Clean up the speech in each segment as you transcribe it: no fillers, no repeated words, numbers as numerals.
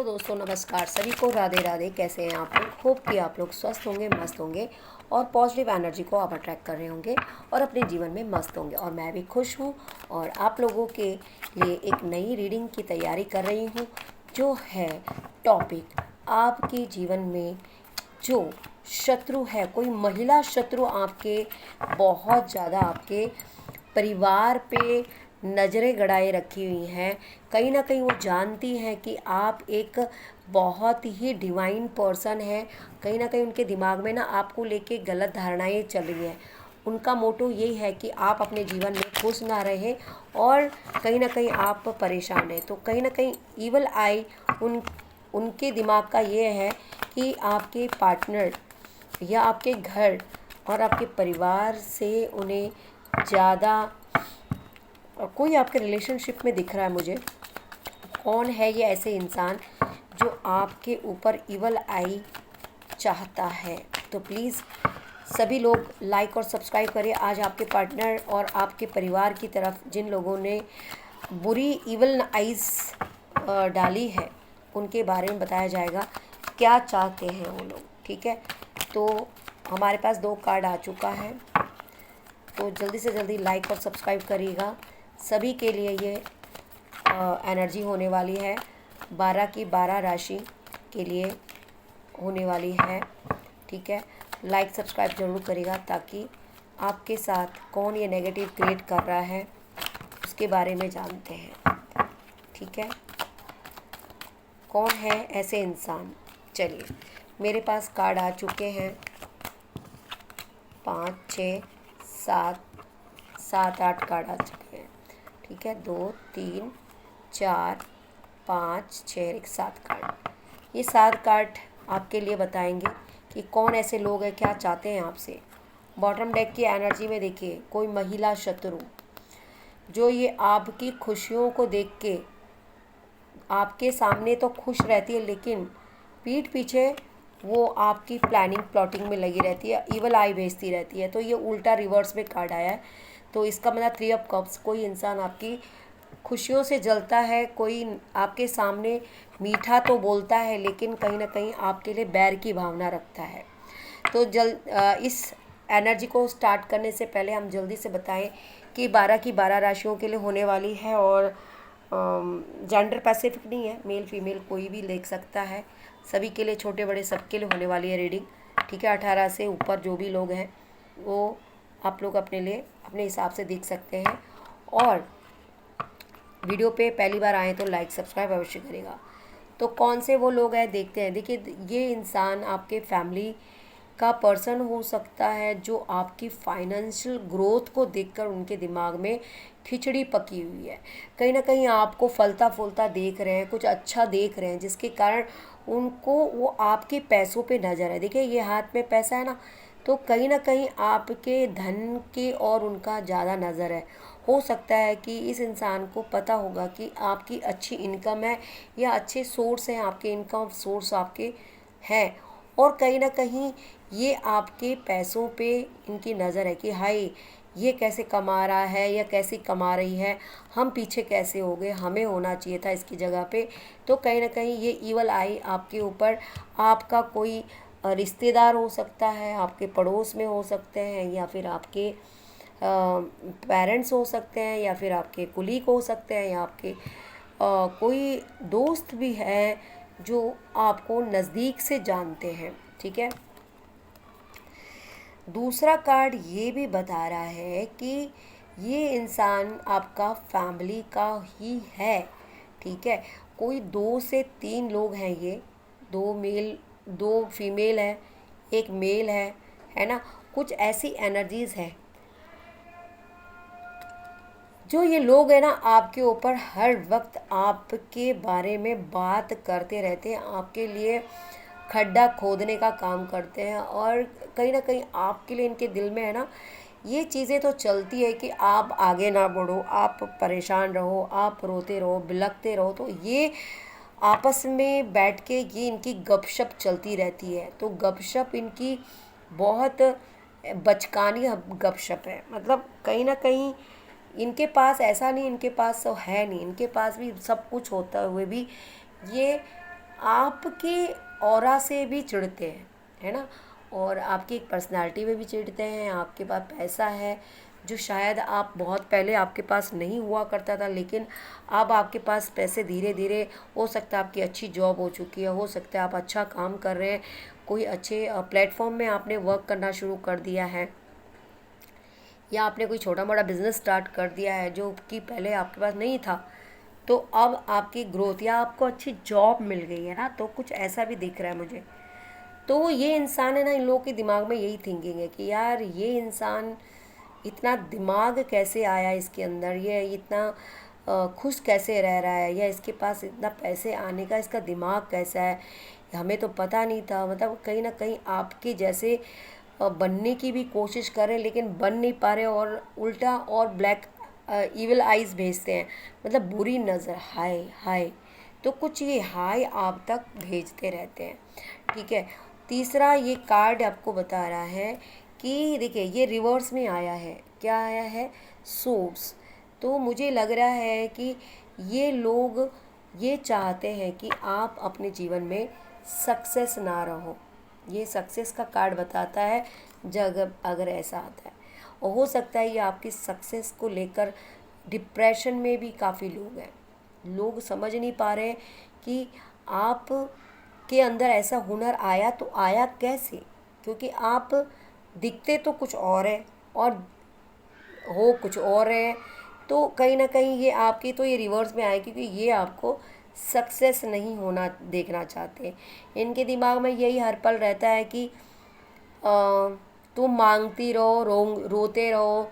Hello दोस्तों, नमस्कार सभी को। राधे राधे। कैसे हैं आप लोग? होप कि आप लोग स्वस्थ होंगे, मस्त होंगे और पॉजिटिव एनर्जी को आप अट्रैक्ट कर रहे होंगे और अपने जीवन में मस्त होंगे। और मैं भी खुश हूँ और आप लोगों के लिए एक नई रीडिंग की तैयारी कर रही हूँ, जो है टॉपिक आपके जीवन में जो शत्रु है, कोई महिला शत्रु आपके बहुत ज़्यादा आपके परिवार पे नज़रें गड़ाए रखी हुई हैं। कहीं ना कहीं वो जानती हैं कि आप एक बहुत ही डिवाइन पर्सन है। कहीं ना कहीं उनके दिमाग में ना आपको लेके गलत धारणाएं चल रही हैं। उनका मोटो यही है कि आप अपने जीवन में खुश ना रहें और कहीं ना कहीं आप परेशान हैं। तो कहीं ना कहीं ईवल आई उनके दिमाग का ये है कि आपके पार्टनर या आपके घर और आपके परिवार से उन्हें ज़्यादा कोई आपके रिलेशनशिप में दिख रहा है मुझे। कौन है ये ऐसे इंसान जो आपके ऊपर इवल आई चाहता है? तो प्लीज़ सभी लोग लाइक और सब्सक्राइब करें। आज आपके पार्टनर और आपके परिवार की तरफ जिन लोगों ने बुरी इवल आइज़ डाली है, उनके बारे में बताया जाएगा क्या चाहते हैं वो लोग। ठीक है, तो हमारे पास 2 कार्ड आ चुका है, तो जल्दी से जल्दी लाइक और सब्सक्राइब करिएगा। सभी के लिए ये एनर्जी होने वाली है, 12 की 12 राशि के लिए होने वाली है। ठीक है, लाइक सब्सक्राइब ज़रूर करिएगा ताकि आपके साथ कौन ये नेगेटिव क्रिएट कर रहा है उसके बारे में जानते हैं। ठीक है, कौन है ऐसे इंसान? चलिए, मेरे पास कार्ड आ चुके हैं 5 6 7 7 8 कार्ड आ चुके हैं। ठीक है, 2 3 4 5 6 1 7 कार्ड। ये 7 कार्ड आपके लिए बताएंगे कि कौन ऐसे लोग हैं, क्या चाहते हैं आपसे। बॉटम डेक की एनर्जी में देखिए, कोई महिला शत्रु जो ये आपकी खुशियों को देख के आपके सामने तो खुश रहती है, लेकिन पीठ पीछे वो आपकी प्लानिंग प्लॉटिंग में लगी रहती है, इवल आई भेजती रहती है। तो ये उल्टा रिवर्स में कार्ड आया है, तो इसका मतलब 3 ऑफ कप्स। कोई इंसान आपकी खुशियों से जलता है, कोई आपके सामने मीठा तो बोलता है लेकिन कहीं ना कहीं आपके लिए बैर की भावना रखता है। तो इस एनर्जी को स्टार्ट करने से पहले हम जल्दी से बताएं कि 12 की 12 राशियों के लिए होने वाली है और जेंडर पैसिफिक नहीं है, मेल फीमेल कोई भी देख सकता है। सभी के लिए, छोटे बड़े सबके लिए होने वाली है रीडिंग। ठीक है, 18 से ऊपर जो भी लोग हैं वो आप लोग अपने लिए अपने हिसाब से देख सकते हैं। और वीडियो पे पहली बार आए तो लाइक सब्सक्राइब अवश्य करेगा। तो कौन से वो लोग हैं देखते हैं। देखिए, ये इंसान आपके फैमिली का पर्सन हो सकता है जो आपकी फाइनेंशियल ग्रोथ को देखकर उनके दिमाग में खिचड़ी पकी हुई है। कहीं ना कहीं आपको फलता फूलता देख रहे हैं, कुछ अच्छा देख रहे हैं, जिसके कारण उनको वो आपके पैसों पे नज़र है। देखिए, ये हाथ में पैसा है ना, तो कहीं ना कहीं आपके धन के और उनका ज़्यादा नज़र है। हो सकता है कि इस इंसान को पता होगा कि आपकी अच्छी इनकम है या अच्छे सोर्स हैं, आपके इनकम सोर्स आपके हैं, और कहीं ना कहीं ये आपके पैसों पे इनकी नज़र है कि हाय, ये कैसे कमा रहा है या कैसी कमा रही है, हम पीछे कैसे हो गए, हमें होना चाहिए था इसकी जगह पे। तो कहीं ना कहीं ये ईवल आई आपके ऊपर, आपका कोई रिश्तेदार हो सकता है, आपके पड़ोस में हो सकते हैं, या फिर आपके पेरेंट्स हो सकते हैं, या फिर आपके कुलीग हो सकते हैं, या आपके कोई दोस्त भी है जो आपको नज़दीक से जानते हैं। ठीक है, दूसरा कार्ड ये भी बता रहा है कि ये इंसान आपका फैमिली का ही है। ठीक है, कोई 2 से 3 लोग हैं ये, 2 मेल 2 फीमेल है, एक मेल है ना। कुछ ऐसी एनर्जीज़ है जो ये लोग हैं ना, आपके ऊपर हर वक्त आपके बारे में बात करते रहते हैं, आपके लिए खड्डा खोदने का काम करते हैं। और कहीं ना कहीं आपके लिए इनके दिल में है ना, ये चीज़ें तो चलती है कि आप आगे ना बढ़ो, आप परेशान रहो, आप रोते रहो, बिलखते रहो। तो ये आपस में बैठ के ये इनकी गपशप चलती रहती है। तो गपशप इनकी बहुत बचकानी गपशप है। मतलब कहीं ना कहीं इनके पास ऐसा नहीं, इनके पास तो है नहीं, इनके पास भी सब कुछ होता हुए भी ये आपके ऑरा से भी चिढ़ते हैं, है ना, और आपकी एक पर्सनालिटी में भी चिढ़ते हैं। आपके पास पैसा है जो शायद आप बहुत पहले आपके पास नहीं हुआ करता था, लेकिन अब आपके पास पैसे धीरे धीरे, हो सकता है आपकी अच्छी जॉब हो चुकी है, हो सकता है आप अच्छा काम कर रहे हैं, कोई अच्छे प्लेटफॉर्म में आपने वर्क करना शुरू कर दिया है, या आपने कोई छोटा मोटा बिजनेस स्टार्ट कर दिया है जो कि पहले आपके पास नहीं था, तो अब आपकी ग्रोथ, या आपको अच्छी जॉब मिल गई है ना, तो कुछ ऐसा भी दिख रहा है मुझे। तो ये इंसान है ना, इन लोगों के दिमाग में यही थिंकिंग है कि यार ये इंसान, इतना दिमाग कैसे आया इसके अंदर, ये इतना खुश कैसे रह रहा है, या इसके पास इतना पैसे आने का इसका दिमाग कैसा है, हमें तो पता नहीं था। मतलब कहीं ना कहीं आपके जैसे बनने की भी कोशिश करें लेकिन बन नहीं पा रहे, और उल्टा और ब्लैक इविल आइज़ भेजते हैं, मतलब बुरी नज़र, हाय हाय। तो कुछ ये हाय आप तक भेजते रहते हैं, ठीक है। तीसरा ये कार्ड आपको बता रहा है कि देखिए ये रिवर्स में आया है, क्या आया है, सूट्स। तो मुझे लग रहा है कि ये लोग ये चाहते हैं कि आप अपने जीवन में सक्सेस ना रहो। ये सक्सेस का कार्ड बताता है जब अगर ऐसा आता है, और हो सकता है ये आपकी सक्सेस को लेकर डिप्रेशन में भी काफ़ी लोग हैं। लोग समझ नहीं पा रहे कि आप के अंदर ऐसा हुनर आया तो आया कैसे, क्योंकि आप दिखते तो कुछ और है और हो कुछ और है। तो कहीं ना कहीं ये आपकी, तो ये रिवर्स में आए क्योंकि ये आपको सक्सेस नहीं होना देखना चाहते। इनके दिमाग में यही हर पल रहता है कि तुम मांगती रहो, रोते रहो,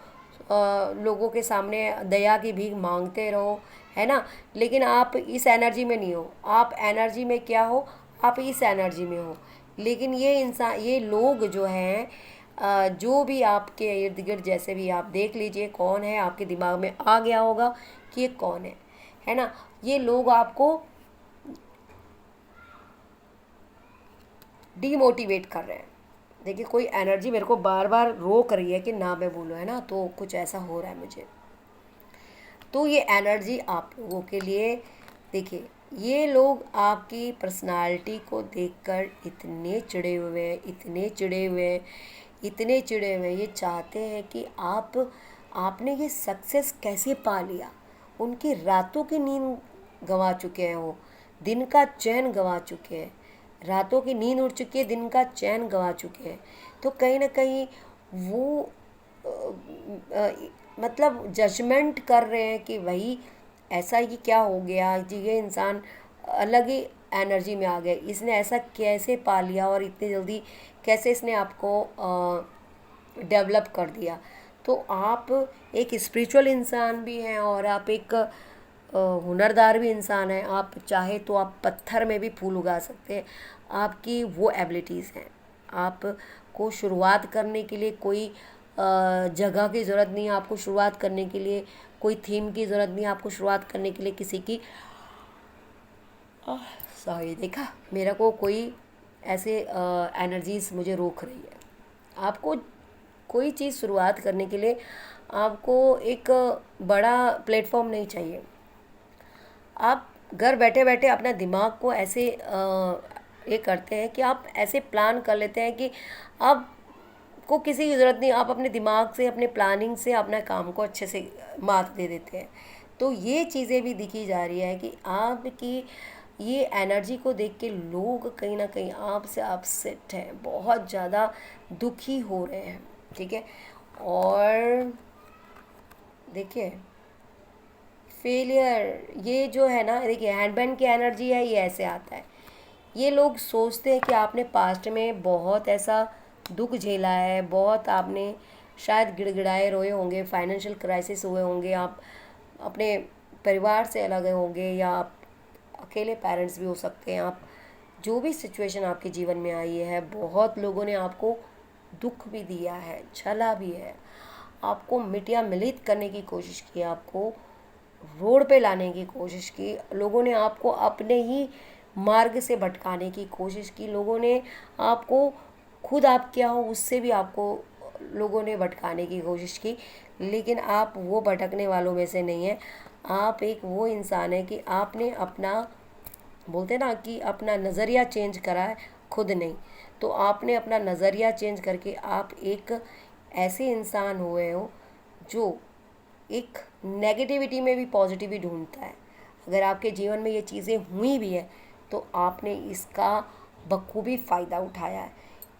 लोगों के सामने दया की भीख मांगते रहो, है ना, लेकिन आप इस एनर्जी में नहीं हो। आप एनर्जी में क्या हो, आप इस एनर्जी में हो। लेकिन ये इंसान, ये लोग जो हैं, जो भी आपके इर्द गिर्द, जैसे भी आप देख लीजिए कौन है, आपके दिमाग में आ गया होगा कि ये कौन है ना, ये लोग आपको डीमोटिवेट कर रहे हैं। देखिए कोई एनर्जी मेरे को बार बार रोक रही है कि ना मैं बोलूँ, है ना, तो कुछ ऐसा हो रहा है मुझे। तो ये एनर्जी आप लोगों के लिए, देखिए ये लोग आपकी पर्सनालिटी को देखकर इतने चिढ़े हुए हैं, इतने चिढ़े हुए हैं, इतने चिढ़े हुए हैं, ये चाहते हैं कि आपने ये सक्सेस कैसे पा लिया। उनकी रातों की नींद गंवा चुके हैं, वो दिन का चैन गंवा चुके हैं, रातों की नींद उड़ चुकी है, दिन का चैन गंवा चुके हैं। तो कहीं ना कहीं वो मतलब जजमेंट कर रहे हैं कि भाई ऐसा ही क्या हो गया जी, ये इंसान अलग ही एनर्जी में आ गए, इसने ऐसा कैसे पा लिया और इतनी जल्दी कैसे इसने आपको डेवलप कर दिया। तो आप एक स्पिरिचुअल इंसान भी हैं और आप एक हुनरदार भी इंसान हैं। आप चाहे तो आप पत्थर में भी फूल उगा सकते हैं, आपकी वो एबिलिटीज़ हैं। आपको शुरुआत करने के लिए कोई जगह की ज़रूरत नहीं है, आपको शुरुआत करने के लिए कोई थीम की ज़रूरत नहीं है, आपको शुरुआत करने के लिए किसी की सॉरी, देखा मेरा को कोई ऐसे एनर्जीज मुझे रोक रही है। आपको कोई चीज़ शुरुआत करने के लिए आपको एक बड़ा प्लेटफॉर्म नहीं चाहिए। आप घर बैठे बैठे अपना दिमाग को ऐसे ये करते हैं कि आप ऐसे प्लान कर लेते हैं कि आप को किसी की ज़रूरत नहीं, आप अपने दिमाग से, अपने प्लानिंग से अपना काम को अच्छे से मात दे देते हैं। तो ये चीज़ें भी दिखी जा रही है कि आपकी ये एनर्जी को देख के लोग कहीं ना कहीं आपसे अपसेट हैं, बहुत ज़्यादा दुखी हो रहे हैं, ठीक है। और देखिए फेलियर, ये जो है ना, देखिए हैंडबैंड की एनर्जी है, ये ऐसे आता है। ये लोग सोचते हैं कि आपने पास्ट में बहुत ऐसा दुख झेला है, बहुत आपने शायद गिड़गिड़ाए रोए होंगे, फाइनेंशियल क्राइसिस हुए होंगे, आप अपने परिवार से अलग होंगे, या आप अकेले पेरेंट्स भी हो सकते हैं। आप जो भी सिचुएशन आपके जीवन में आई है, बहुत लोगों ने आपको दुख भी दिया है, छला भी है, आपको मिटिया मिलित करने की कोशिश की, आपको रोड पे लाने की कोशिश की, लोगों ने आपको अपने ही मार्ग से भटकाने की कोशिश की, लोगों ने आपको, खुद आप क्या हो उससे भी आपको लोगों ने भटकाने की कोशिश की। लेकिन आप वो भटकने वालों में से नहीं हैं। आप एक वो इंसान है कि आपने अपना बोलते हैं ना कि अपना नज़रिया चेंज करा है, खुद नहीं। तो आपने अपना नज़रिया चेंज करके आप एक ऐसे इंसान हुए हो जो एक नेगेटिविटी में भी पॉजिटिव ढूंढता है। अगर आपके जीवन में ये चीज़ें हुई भी है तो आपने इसका बखूबी फ़ायदा उठाया है।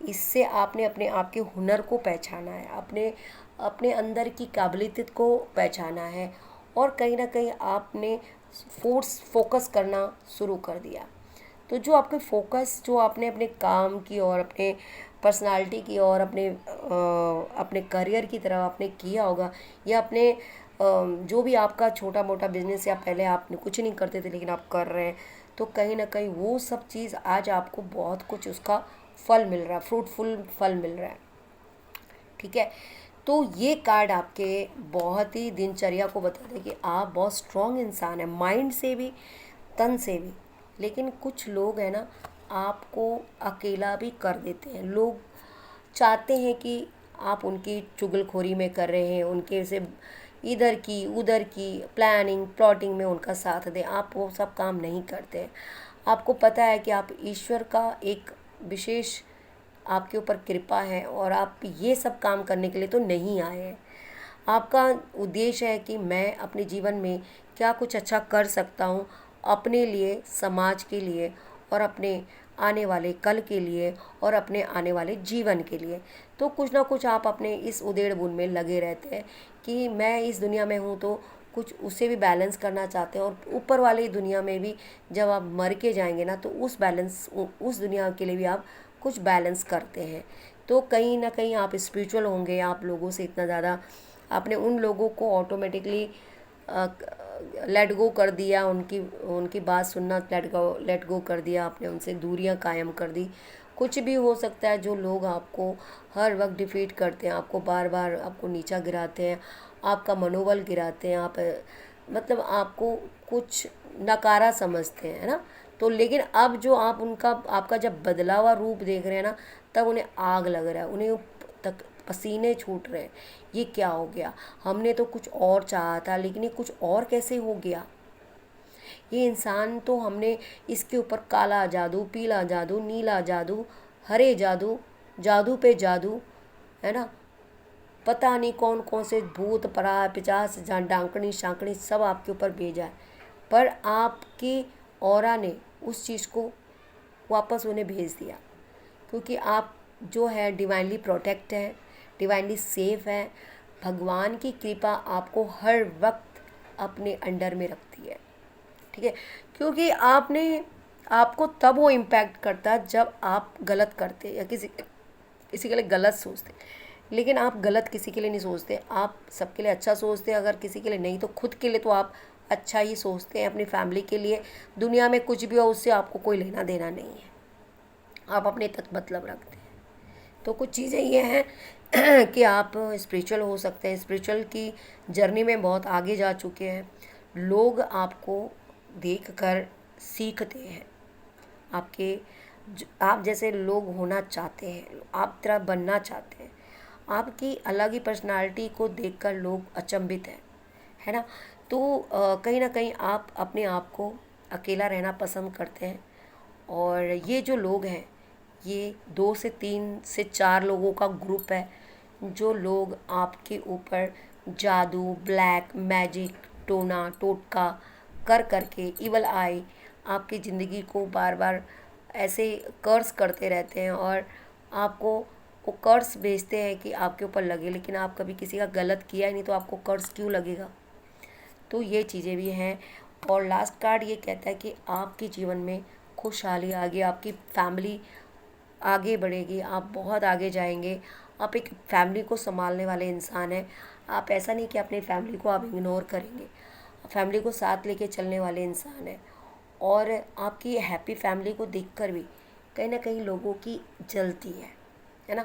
इससे आपने अपने आप के हुनर को पहचाना है, अपने अपने अंदर की काबिलियत को पहचाना है, और कहीं ना कहीं आपने फोकस करना शुरू कर दिया। तो जो आपके फोकस जो आपने अपने काम की और अपने पर्सनालिटी की और अपने करियर की तरफ आपने किया होगा, या अपने जो भी आपका छोटा मोटा बिजनेस या पहले आपने कुछ नहीं करते थे लेकिन आप कर रहे हैं, तो कहीं ना कहीं वो सब चीज़ आज आपको बहुत कुछ उसका फल मिल रहा है, फ्रूटफुल फल मिल रहा है। ठीक है। तो ये कार्ड आपके बहुत ही दिनचर्या को बताते हैं कि आप बहुत स्ट्रांग इंसान हैं, माइंड से भी तन से भी। लेकिन कुछ लोग हैं ना, आपको अकेला भी कर देते हैं। लोग चाहते हैं कि आप उनकी चुगलखोरी में कर रहे हैं, उनके से इधर की उधर की प्लानिंग प्लॉटिंग में उनका साथ दें, आप वो सब काम नहीं करते हैं। आपको पता है कि आप ईश्वर का एक विशेष आपके ऊपर कृपा है और आप ये सब काम करने के लिए तो नहीं आए हैं। आपका उद्देश्य है कि मैं अपने जीवन में क्या कुछ अच्छा कर सकता हूँ, अपने लिए, समाज के लिए, और अपने आने वाले कल के लिए, और अपने आने वाले जीवन के लिए। तो कुछ ना कुछ आप अपने इस उधेड़ बुन में लगे रहते हैं कि मैं इस दुनिया में हूँ तो कुछ उसे भी बैलेंस करना चाहते हैं, और ऊपर वाली दुनिया में भी जब आप मर के जाएंगे ना तो उस दुनिया के लिए भी आप कुछ बैलेंस करते हैं। तो कहीं ना कहीं आप स्पिरिचुअल होंगे, आप लोगों से इतना ज़्यादा आपने उन लोगों को ऑटोमेटिकली लेट गो कर दिया, उनकी उनकी बात सुनना लेट गो कर दिया, आपने उनसे दूरियां कायम कर दी। कुछ भी हो सकता है, जो लोग आपको हर वक्त डिफीट करते हैं, आपको बार बार आपको नीचा गिराते हैं, आपका मनोबल गिराते हैं, आप मतलब आपको कुछ नकारा समझते हैं, है ना। तो लेकिन अब जो आप उनका आपका जब बदला हुआ रूप देख रहे हैं ना, तब उन्हें आग लग रहा है, उन्हें तक पसीने छूट रहे हैं। ये क्या हो गया, हमने तो कुछ और चाहा था लेकिन ये कुछ और कैसे हो गया। ये इंसान तो हमने इसके ऊपर काला जादू, पीला जादू, नीला जादू, हरे जादू, जादू पे जादू, है ना, पता नहीं कौन कौन से भूत परा पिचास जहाँ डांकनी शांकनी सब आपके ऊपर भेजा है, पर आपकी ऑरा ने उस चीज़ को वापस उन्हें भेज दिया। क्योंकि आप जो है डिवाइनली प्रोटेक्ट है, डिवाइनली सेफ है। भगवान की कृपा आपको हर वक्त अपने अंडर में रखती है। ठीक है। क्योंकि आपने आपको तब वो इम्पैक्ट करता है जब आप गलत करते या किसी के लिए गलत सोचते। लेकिन आप गलत किसी के लिए नहीं सोचते, आप सबके लिए अच्छा सोचते हैं। अगर किसी के लिए नहीं तो खुद के लिए तो आप अच्छा ही सोचते हैं, अपनी फैमिली के लिए। दुनिया में कुछ भी हो उससे आपको कोई लेना देना नहीं है, आप अपने तक मतलब रखते हैं। तो कुछ चीज़ें ये हैं कि आप स्पिरिचुअल हो सकते हैं, स्पिरिचुअल की जर्नी में बहुत आगे जा चुके हैं। लोग आपको देखकर सीखते हैं, आप जैसे लोग होना चाहते हैं, आप तरह बनना चाहते हैं। आपकी अलग ही पर्सनालिटी को देखकर लोग अचंभित हैं, है ना। तो कहीं ना कहीं आप अपने आप को अकेला रहना पसंद करते हैं। और ये जो लोग हैं, ये 2 से 3 से 4 लोगों का ग्रुप है। जो लोग आपके ऊपर जादू, ब्लैक मैजिक, टोना टोटका कर करके, इवल आई, आपकी ज़िंदगी को बार बार ऐसे कर्स करते रहते हैं, और आपको वो कर्स भेजते हैं कि आपके ऊपर लगे। लेकिन आप कभी किसी का गलत किया ही नहीं तो आपको कर्स क्यों लगेगा। तो ये चीज़ें भी हैं। और लास्ट कार्ड ये कहता है कि आपके जीवन में खुशहाली आ गई, आपकी फैमिली आगे बढ़ेगी, आप बहुत आगे जाएंगे। आप एक फैमिली को संभालने वाले इंसान हैं। आप ऐसा नहीं कि अपनी फैमिली को आप इग्नोर करेंगे, फैमिली को साथ लेके चलने वाले इंसान हैं। और आपकी हैप्पी फैमिली को देखकर भी कहीं ना कहीं लोगों की जलती है ना,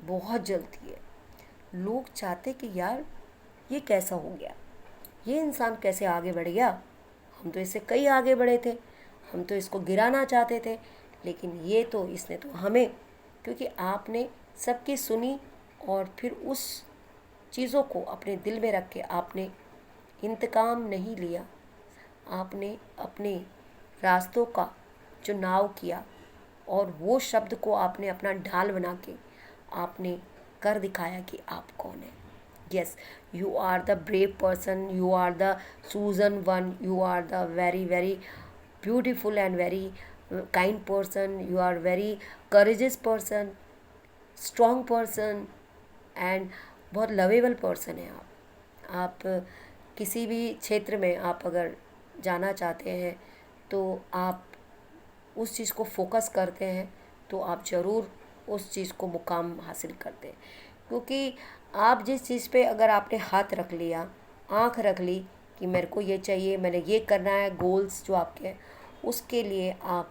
बहुत जलती है। लोग चाहते कि यार ये कैसा हो गया, ये इंसान कैसे आगे बढ़ गया, हम तो इससे कई आगे बढ़े थे, हम तो इसको गिराना चाहते थे, लेकिन ये तो इसने तो हमें। क्योंकि आपने सबकी सुनी और फिर उस चीज़ों को अपने दिल में रख के आपने इंतकाम नहीं लिया, आपने अपने रास्तों का चुनाव किया और वो शब्द को आपने अपना ढाल बना के आपने कर दिखाया कि आप कौन है। Yes, you are the brave person, you are the chosen one, you are the very very beautiful and very kind person, you are very courageous person, strong person and बहुत लवेबल पर्सन है आप किसी भी क्षेत्र में आप अगर जाना चाहते हैं तो आप उस चीज़ को फोकस करते हैं तो आप ज़रूर उस चीज़ को मुकाम हासिल करते हैं। क्योंकि आप जिस चीज़ पे अगर आपने हाथ रख लिया, आँख रख ली कि मेरे को ये चाहिए, मैंने ये करना है, गोल्स जो आपके हैं, उसके लिए आप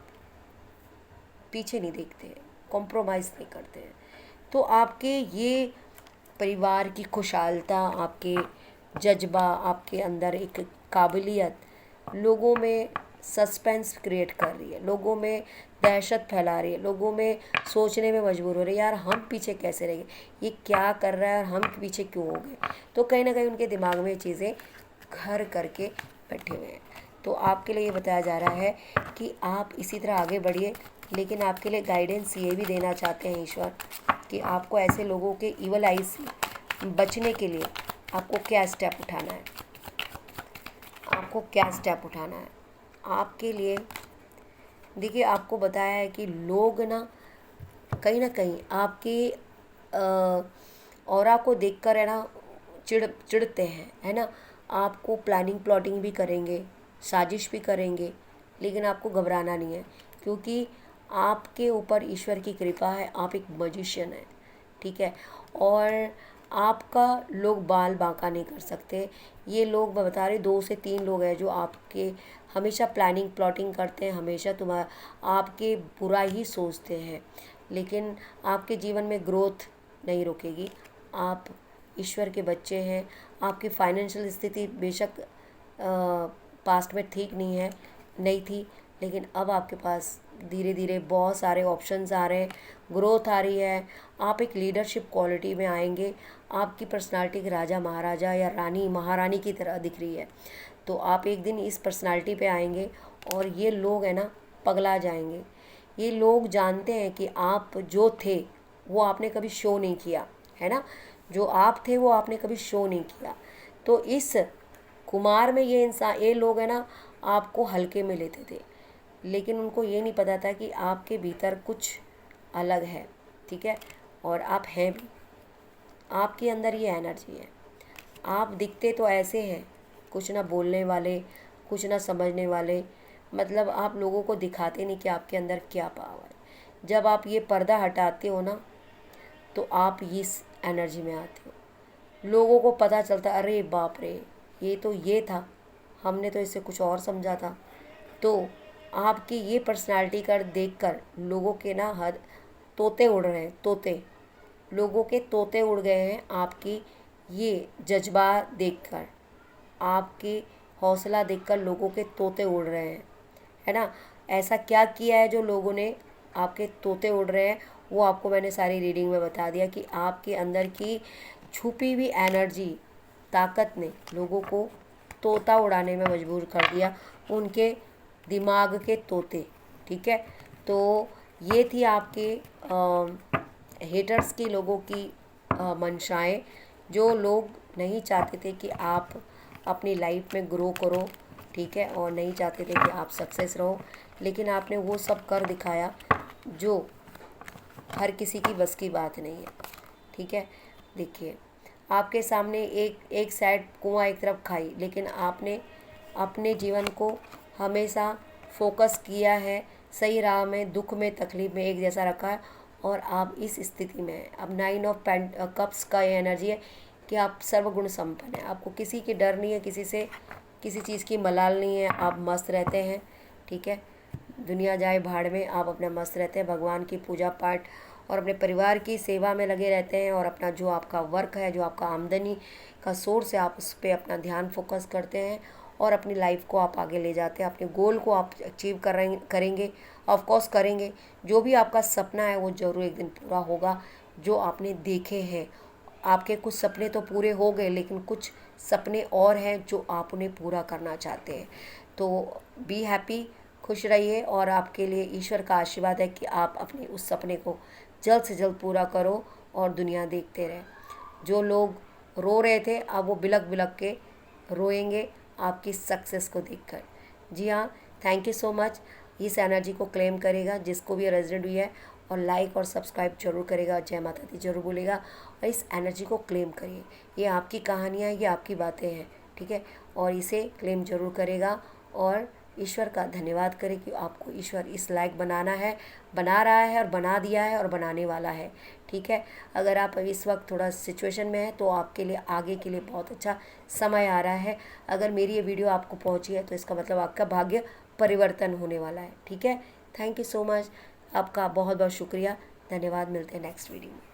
पीछे नहीं देखते, कॉम्प्रोमाइज़ नहीं करते हैं। तो आपके ये परिवार की खुशहालता, आपके जज्बा, आपके अंदर एक काबिलियत लोगों में सस्पेंस क्रिएट कर रही है, लोगों में दहशत फैला रही है, लोगों में सोचने में मजबूर हो रहे हैं, यार हम पीछे कैसे रह गए, ये क्या कर रहा है और हम पीछे क्यों हो गए। तो कहीं ना कहीं उनके दिमाग में ये चीज़ें घर करके बैठे हुए हैं। तो आपके लिए ये बताया जा रहा है कि आप इसी तरह आगे बढ़िए, लेकिन आपके लिए गाइडेंस ये भी देना चाहते हैं ईश्वर कि आपको ऐसे लोगों के ईवल आइज से बचने के लिए आपको क्या स्टेप उठाना है, आपको क्या स्टेप उठाना है। आपके लिए देखिए, आपको बताया है कि लोग ना कहीं आपके ऑरा को देखकर है ना चिढ़ते हैं, है ना। आपको प्लानिंग प्लॉटिंग भी करेंगे, साजिश भी करेंगे, लेकिन आपको घबराना नहीं है क्योंकि आपके ऊपर ईश्वर की कृपा है, आप एक मैजिशियन हैं, ठीक है। और आपका लोग बाल बांका नहीं कर सकते। ये लोग मैं बता रही 2 से 3 लोग हैं जो आपके हमेशा प्लानिंग प्लॉटिंग करते हैं, हमेशा आपके बुरा ही सोचते हैं, लेकिन आपके जीवन में ग्रोथ नहीं रुकेगी। आप ईश्वर के बच्चे हैं। आपकी फाइनेंशियल स्थिति बेशक पास्ट में ठीक नहीं थी, लेकिन अब आपके पास धीरे धीरे बहुत सारे ऑप्शंस आ रहे हैं, ग्रोथ आ रही है। आप एक लीडरशिप क्वालिटी में आएंगे। आपकी पर्सनालिटी एक राजा महाराजा या रानी महारानी की तरह दिख रही है। तो आप एक दिन इस पर्सनालिटी पे आएंगे और ये लोग है ना पगला जाएंगे। ये लोग जानते हैं कि आप जो थे वो आपने कभी शो नहीं किया, है ना। जो आप थे वो आपने कभी शो नहीं किया। तो इस कुमार में ये लोग है ना आपको हल्के में लेते थे, लेकिन उनको ये नहीं पता था कि आपके भीतर कुछ अलग है, ठीक है। और आप हैं भी, आपके अंदर ये एनर्जी है। आप दिखते तो ऐसे हैं, कुछ ना बोलने वाले, कुछ ना समझने वाले, मतलब आप लोगों को दिखाते नहीं कि आपके अंदर क्या पावर है। जब आप ये पर्दा हटाते हो ना तो आप इस एनर्जी में आते हो। लोगों को पता चलता, अरे बाप रे, ये तो ये था, हमने तो इससे कुछ और समझा था। तो आपकी ये पर्सनालिटी कर देखकर लोगों के ना हद तोते उड़ रहे हैं, तोते, लोगों के तोते उड़ गए हैं आपकी ये जज्बा देखकर, आपकी हौसला देखकर लोगों के तोते उड़ रहे हैं, है ना। ऐसा क्या किया है जो लोगों ने आपके तोते उड़ रहे हैं, वो आपको मैंने सारी रीडिंग में बता दिया कि आपके अंदर की छुपी हुई एनर्जी, ताकत ने लोगों को तोता उड़ाने में मजबूर कर दिया, उनके दिमाग के तोते, ठीक है। तो ये थी आपके हेटर्स की, लोगों की मंशाएं, जो लोग नहीं चाहते थे कि आप अपनी लाइफ में ग्रो करो, ठीक है, और नहीं चाहते थे कि आप सक्सेस रहो, लेकिन आपने वो सब कर दिखाया जो हर किसी की बस की बात नहीं है, ठीक है। देखिए, आपके सामने एक साइड कुआं, एक तरफ खाई, लेकिन आपने अपने जीवन को हमेशा फोकस किया है, सही राह में, दुख में, तकलीफ में एक जैसा रखा है, और आप इस स्थिति में हैं। अब 9 ऑफ कप्स का ये एनर्जी है कि आप सर्वगुण संपन्न हैं। आपको किसी की डर नहीं है, किसी से किसी चीज़ की मलाल नहीं है, आप मस्त रहते हैं, ठीक है। दुनिया जाए भाड़ में, आप अपना मस्त रहते हैं, भगवान की पूजा पाठ और अपने परिवार की सेवा में लगे रहते हैं, और अपना जो आपका वर्क है, जो आपका आमदनी का सोर्स है, आप उस पर अपना ध्यान फोकस करते हैं और अपनी लाइफ को आप आगे ले जाते हैं। अपने गोल को आप अचीव करेंगे, ऑफ कोर्स करेंगे। जो भी आपका सपना है वो ज़रूर एक दिन पूरा होगा, जो आपने देखे हैं। आपके कुछ सपने तो पूरे हो गए, लेकिन कुछ सपने और हैं जो आप उन्हें पूरा करना चाहते हैं। तो बी हैप्पी, खुश रहिए और आपके लिए ईश्वर का आशीर्वाद है कि आप अपने उस सपने को जल्द से जल्द पूरा करो और दुनिया देखते रहे। जो लोग रो रहे थे अब वो बिलक बिलक के रोएंगे आपकी सक्सेस को देखकर। जी हाँ, थैंक यू सो मच। इस एनर्जी को क्लेम करेगा जिसको भी रेजिडेंट हुई है, और लाइक और सब्सक्राइब जरूर करेगा, जय माता दी जरूर बोलेगा, और इस एनर्जी को क्लेम करिए। ये आपकी कहानियाँ, ये आपकी बातें हैं, ठीक है, और इसे क्लेम जरूर करेगा और ईश्वर का धन्यवाद करें कि आपको ईश्वर इस लायक बनाना है, बना रहा है और बना दिया है और बनाने वाला है, ठीक है। अगर आप इस वक्त थोड़ा सिचुएशन में है तो आपके लिए आगे के लिए बहुत अच्छा समय आ रहा है। अगर मेरी ये वीडियो आपको पहुंची है तो इसका मतलब आपका भाग्य परिवर्तन होने वाला है, ठीक है। थैंक यू सो मच, आपका बहुत बहुत शुक्रिया, धन्यवाद। मिलते हैं नेक्स्ट वीडियो में।